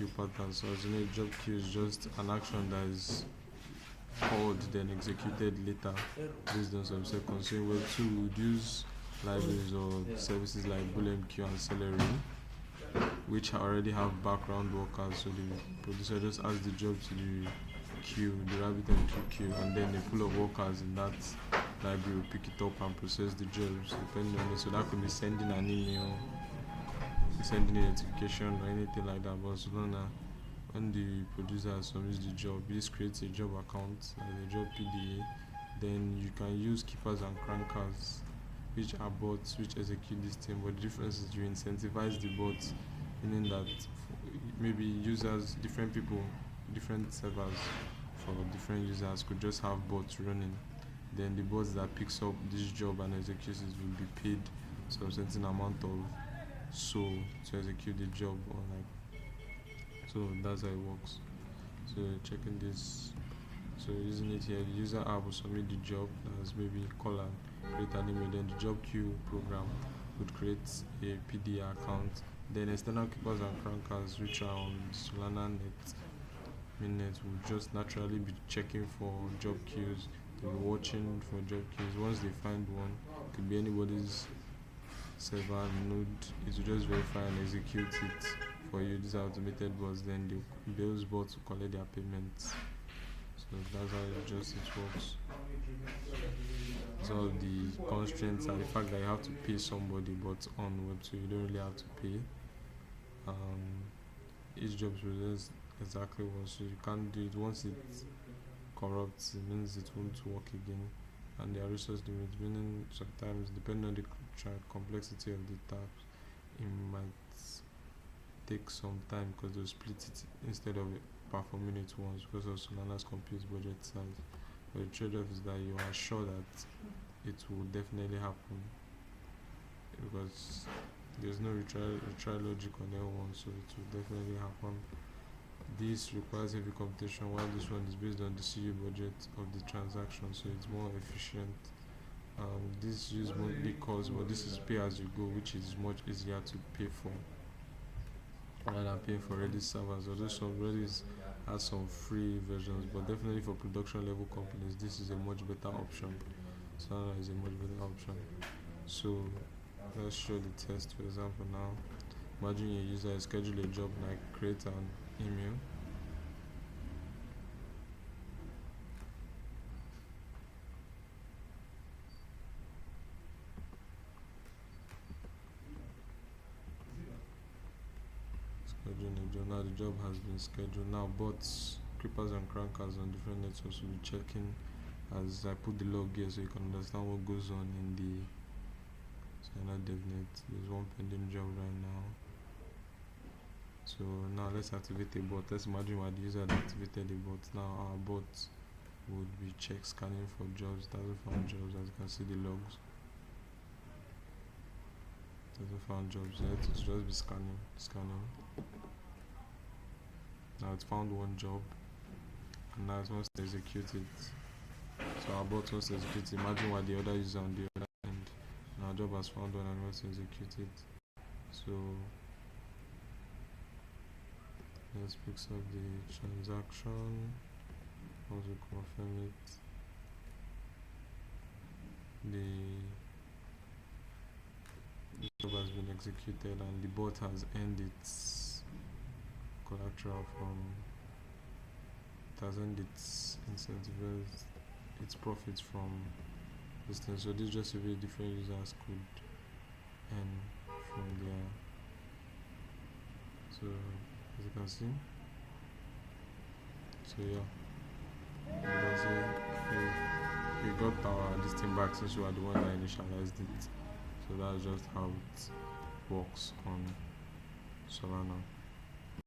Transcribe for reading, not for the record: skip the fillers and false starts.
queue pattern. So as you know, job queue is just an action that is called then executed later based on some seconds. So in Web 2 we would use libraries or services like BoolMQ and Celery, which already have background workers. So the producer just adds the job to the queue, the RabbitMQ queue, and then a pool of workers in that library will pick it up and process the jobs depending on it. So that could be sending an email, sending a notification, or anything like that. But so now, when the producer submits the job, this creates a job account, like a job PDA. Then you can use keepers and crankers, which are bots which execute this thing. But the difference is you incentivize the bots, meaning that maybe users, different people, different servers for different users could just have bots running. Then the bots that picks up this job and executes it will be paid some certain amount of so to execute the job, or like, so that's how it works. So checking this, so using it here, the user app will submit the job as maybe call and create an email. Then the job queue program would create a PDA account. Then external keepers and crankers, which are on Solana net, mainnet, will just naturally be checking for job queues. They'll be watching for job queues. Once they find one, it could be anybody's server node, it will just verify and execute it for you. These are automated bots. Then those bots will collect their payments. So that's how it works. So the constraints are the fact that you have to pay somebody, but on Web2 you don't really have to pay. Each job presents exactly what, so you can't do it. Once it corrupts, it means it won't work again. And there are resource limits, meaning sometimes depending on the complexity of the tabs, it might take some time because they'll split it instead of performing it once because of Solana's compute budget size. But the trade-off is that you are sure that it will definitely happen because there's no retry logic on L1, so it will definitely happen. This requires heavy computation, while this one is based on the CU budget of the transaction, so it's more efficient. This use monthly cost, but this is pay as you go, which is much easier to pay for rather than paying for Redis servers. Although some Redis has some free versions, but definitely for production level companies, this is a much better option. Solana is a much better option. So let's show the test. For example, now imagine a user schedule a job like create an email. Scheduling a job. Now the job has been scheduled. Now bots, creepers and crankers on different networks will be checking as I put the log here so you can understand what goes on in the Solana DevNet. There's one pending job right now. So now let's activate a bot. Let's imagine we had the user that activated a bot. Now our bot would be scanning for jobs. Doesn't find jobs, as you can see the logs. Doesn't find jobs yet. It's just be scanning. Now it's found one job, and now it wants to execute it. So our bot wants to execute it. Imagine what the other user on the other end. Now our job has found one and wants to execute it. So let's pick up the transaction. Once we confirm it, the job has been executed and the bot has earned its collateral from, it has earned its incentives, its profits from this thing. So this is just a way different users could earn from there. So as you can see, so yeah, you can see we got our this thing back since we are the one that initialized it. So that's just how it works on Solana.